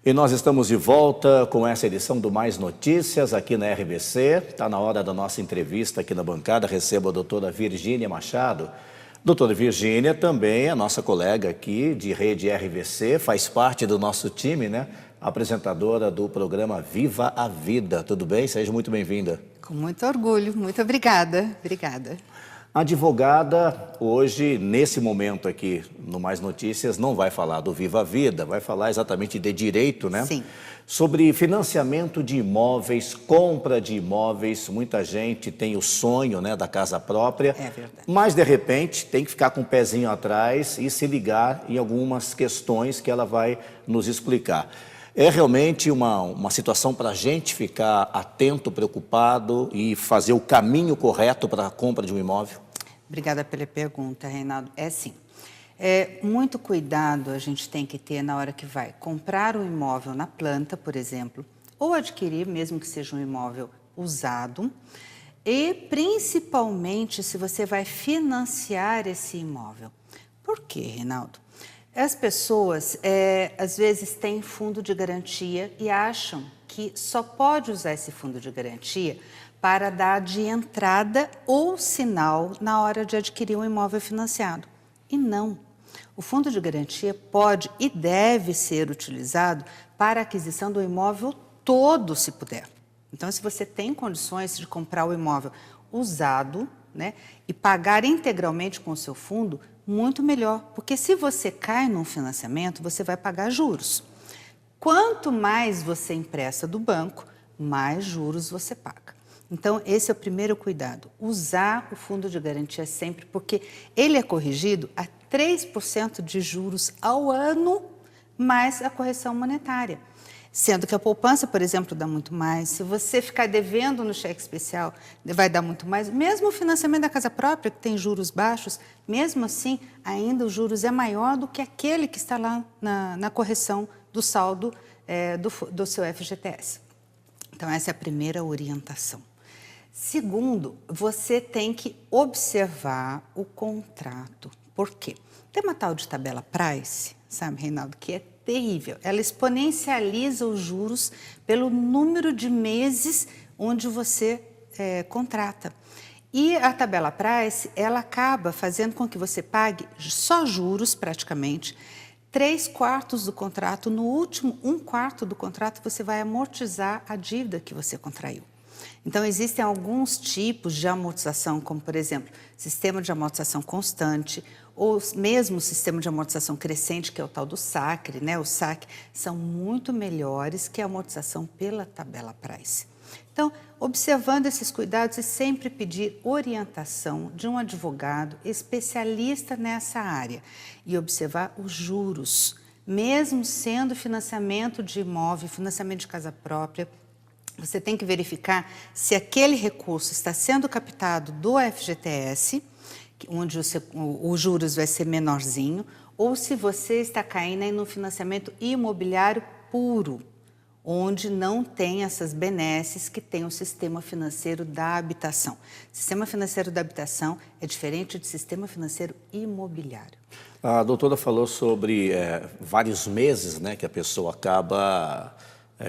E nós estamos de volta com essa edição do Mais Notícias aqui na RBC. Está na hora da nossa entrevista aqui na bancada. Recebo a doutora Virgínia Machado. Doutora Virgínia também é nossa colega aqui de rede RBC, faz parte do nosso time, né? Apresentadora do programa Viva a Vida. Tudo bem? Seja muito bem-vinda. Com muito orgulho, muito obrigada. Obrigada. A advogada, hoje, nesse momento aqui, no Mais Notícias, não vai falar do Viva a Vida, vai falar exatamente de direito, né? Sim. Sobre financiamento de imóveis, compra de imóveis. Muita gente tem o sonho, né, da casa própria. É verdade. Mas, de repente, tem que ficar com o pezinho atrás e se ligar em algumas questões que ela vai nos explicar. É realmente uma situação para a gente ficar atento, preocupado e fazer o caminho correto para a compra de um imóvel? Obrigada pela pergunta, Reinaldo. É sim. Muito cuidado a gente tem que ter na hora que vai comprar um imóvel na planta, por exemplo, ou adquirir, mesmo que seja um imóvel usado, e principalmente se você vai financiar esse imóvel. Por quê, Reinaldo? As pessoas, às vezes, têm fundo de garantia e acham que só pode usar esse fundo de garantia para dar de entrada ou sinal na hora de adquirir um imóvel financiado. E não. O fundo de garantia pode e deve ser utilizado para a aquisição do imóvel todo, se puder. Então, se você tem condições de comprar o imóvel usado, né, e pagar integralmente com o seu fundo, muito melhor, porque se você cai num financiamento, você vai pagar juros. Quanto mais você empresta do banco, mais juros você paga. Então, esse é o primeiro cuidado, usar o fundo de garantia sempre, porque ele é corrigido a 3% de juros ao ano, mais a correção monetária. Sendo que a poupança, por exemplo, dá muito mais. Se você ficar devendo no cheque especial, vai dar muito mais. Mesmo o financiamento da casa própria, que tem juros baixos, mesmo assim, ainda os juros é maior do que aquele que está lá na correção do saldo do seu FGTS. Então, essa é a primeira orientação. Segundo, você tem que observar o contrato. Por quê? Tem uma tal de tabela Price, sabe, Reinaldo, que é terrível. Ela exponencializa os juros pelo número de meses onde você contrata. E a tabela Price, ela acaba fazendo com que você pague só juros, praticamente, 3/4 do contrato. No último 1/4 do contrato, você vai amortizar a dívida que você contraiu. Então, existem alguns tipos de amortização, como, por exemplo, sistema de amortização constante, ou mesmo sistema de amortização crescente, que é o tal do SACRE, né? O SAC, são muito melhores que a amortização pela tabela Price. Então, observando esses cuidados e sempre pedir orientação de um advogado especialista nessa área e observar os juros, mesmo sendo financiamento de imóvel, financiamento de casa própria, você tem que verificar se aquele recurso está sendo captado do FGTS, onde os juros vai ser menorzinho, ou se você está caindo aí no financiamento imobiliário puro, onde não tem essas benesses que tem o sistema financeiro da habitação. O sistema financeiro da habitação é diferente do sistema financeiro imobiliário. A doutora falou sobre vários meses, né, que a pessoa acaba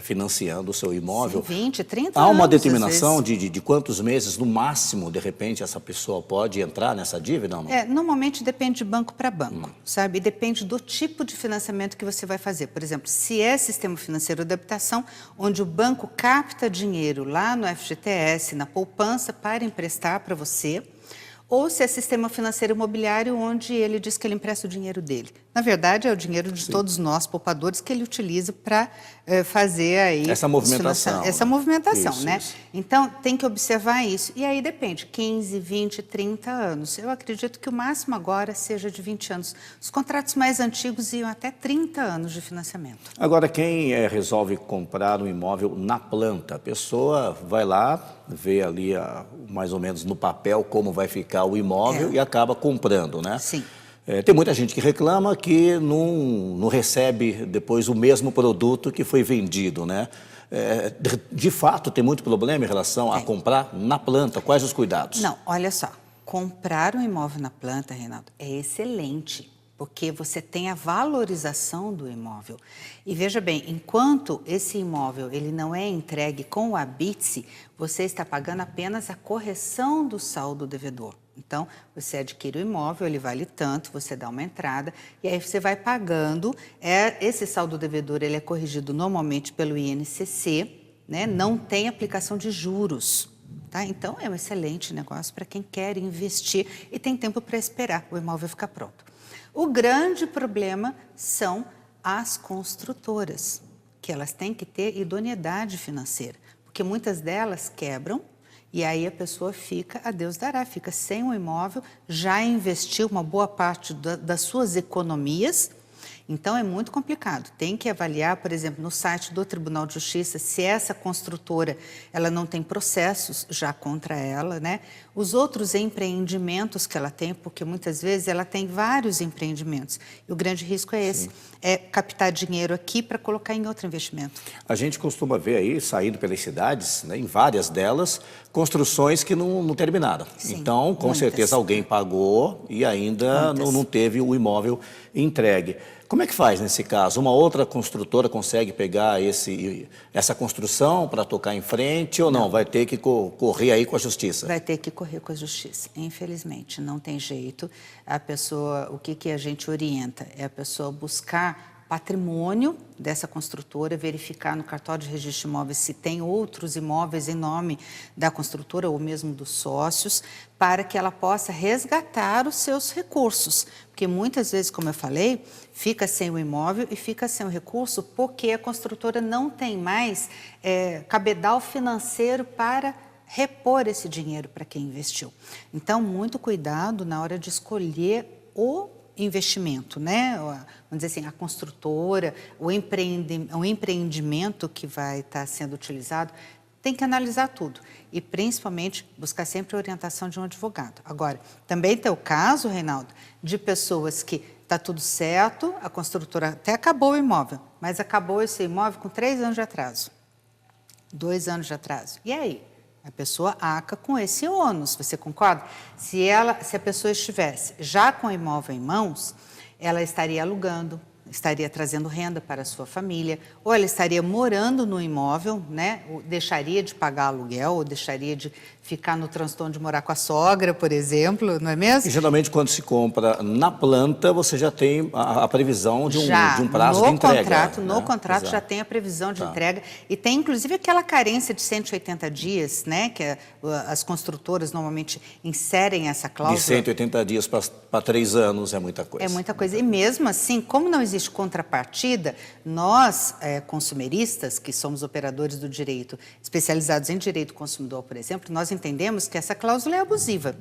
financiando o seu imóvel. Sim, 20, 30 Há uma anos, determinação de quantos meses, no máximo, de repente, essa pessoa pode entrar nessa dívida? Não? Normalmente depende de banco para banco, sabe? E depende do tipo de financiamento que você vai fazer. Por exemplo, se é sistema financeiro de habitação, onde o banco capta dinheiro lá no FGTS, na poupança, para emprestar para você, ou se é sistema financeiro imobiliário, onde ele diz que ele empresta o dinheiro dele. Na verdade, é o dinheiro de todos nós, poupadores, que ele utiliza para fazer aí... Essa movimentação. Essa movimentação, isso, né? Isso. Então, tem que observar isso. E aí depende, 15, 20, 30 anos. Eu acredito que o máximo agora seja de 20 anos. Os contratos mais antigos iam até 30 anos de financiamento. Agora, quem resolve comprar um imóvel na planta, a pessoa vai lá, vê ali mais ou menos no papel como vai ficar o imóvel e acaba comprando, né? Sim. Tem muita gente que reclama que não recebe depois o mesmo produto que foi vendido, né? De fato, tem muito problema em relação a comprar na planta. Quais os cuidados? Não, olha só. Comprar um imóvel na planta, Reinaldo, é excelente. porque você tem a valorização do imóvel. E veja bem, enquanto esse imóvel ele não é entregue com o habite-se, você está pagando apenas a correção do saldo devedor. Então, você adquire o imóvel, ele vale tanto, você dá uma entrada e aí você vai pagando. Esse saldo devedor ele é corrigido normalmente pelo INCC, né? Não tem aplicação de juros. Tá? Então, é um excelente negócio para quem quer investir e tem tempo para esperar o imóvel ficar pronto. O grande problema são as construtoras, que elas têm que ter idoneidade financeira, porque muitas delas quebram e aí a pessoa fica, a Deus dará, fica sem o imóvel, já investiu uma boa parte das suas economias. Então, é muito complicado. Tem que avaliar, por exemplo, no site do Tribunal de Justiça, se essa construtora ela não tem processos já contra ela, né? Os outros empreendimentos que ela tem, porque muitas vezes ela tem vários empreendimentos. E o grande risco é esse, é captar dinheiro aqui para colocar em outro investimento. A gente costuma ver aí, saindo pelas cidades, né, em várias delas, construções que não terminaram. Sim, então, com certeza, alguém pagou e ainda não teve o imóvel entregue. Como é que faz nesse caso? Uma outra construtora consegue pegar essa construção para tocar em frente ou não? Vai ter que correr aí com a justiça? Vai ter que correr com a justiça, infelizmente, não tem jeito. A pessoa, o que a gente orienta? É a pessoa buscar patrimônio dessa construtora, verificar no cartório de registro de imóveis se tem outros imóveis em nome da construtora ou mesmo dos sócios, para que ela possa resgatar os seus recursos. Porque muitas vezes, como eu falei, fica sem o imóvel e fica sem o recurso porque a construtora não tem mais cabedal financeiro para repor esse dinheiro para quem investiu. Então, muito cuidado na hora de escolher o investimento, né? Vamos dizer assim, a construtora, o empreendimento que vai estar sendo utilizado, tem que analisar tudo e principalmente buscar sempre a orientação de um advogado. Agora, também tem o caso, Reinaldo, de pessoas que está tudo certo, a construtora até acabou o imóvel, mas acabou esse imóvel com 3 anos de atraso, 2 anos de atraso. E aí? A pessoa arca com esse ônus, você concorda? Se a pessoa estivesse já com o imóvel em mãos, ela estaria alugando, estaria trazendo renda para a sua família, ou ela estaria morando no imóvel, né? Ou deixaria de pagar aluguel, ou deixaria de ficar no transtorno de morar com a sogra, por exemplo, não é mesmo? E geralmente quando se compra na planta, você já tem a previsão de um prazo de entrega. No contrato já tem a previsão de entrega e tem inclusive aquela carência de 180 dias, né? Que as construtoras normalmente inserem essa cláusula. De 180 dias para 3 anos é muita coisa. É muita coisa. E mesmo assim, como não existe contrapartida, nós, consumeristas, que somos operadores do direito, especializados em direito do consumidor, por exemplo, nós entendemos que essa cláusula é abusiva.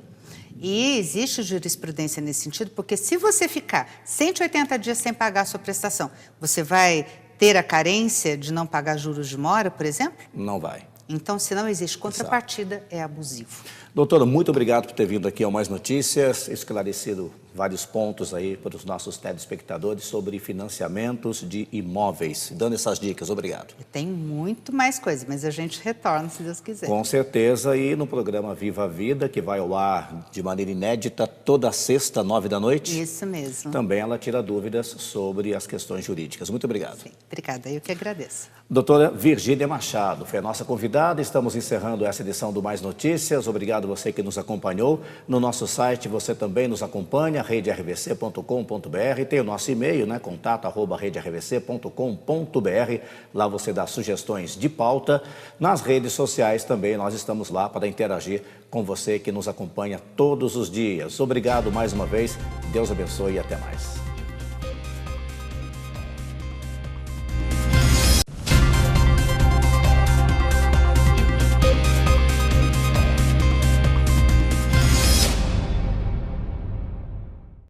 E existe jurisprudência nesse sentido, porque se você ficar 180 dias sem pagar a sua prestação, você vai ter a carência de não pagar juros de mora, por exemplo? Não vai. Então, se não existe contrapartida, é abusivo. Doutora, muito obrigado por ter vindo aqui ao Mais Notícias, esclarecido vários pontos aí para os nossos telespectadores sobre financiamentos de imóveis, dando essas dicas. Obrigado. Tem muito mais coisa, mas a gente retorna, se Deus quiser. Com certeza, e no programa Viva a Vida, que vai ao ar de maneira inédita toda sexta, 9 da noite. Isso mesmo. Também ela tira dúvidas sobre as questões jurídicas. Muito obrigado. Sim, obrigada, eu que agradeço. Doutora Virgínia Machado foi a nossa convidada. Estamos encerrando essa edição do Mais Notícias. Obrigado você que nos acompanhou. No nosso site você também nos acompanha, redervc.com.br. Tem o nosso e-mail, né? contato@redervc.com.br. Lá você dá sugestões de pauta. Nas redes sociais também nós estamos lá para interagir com você que nos acompanha todos os dias. Obrigado mais uma vez. Deus abençoe e até mais.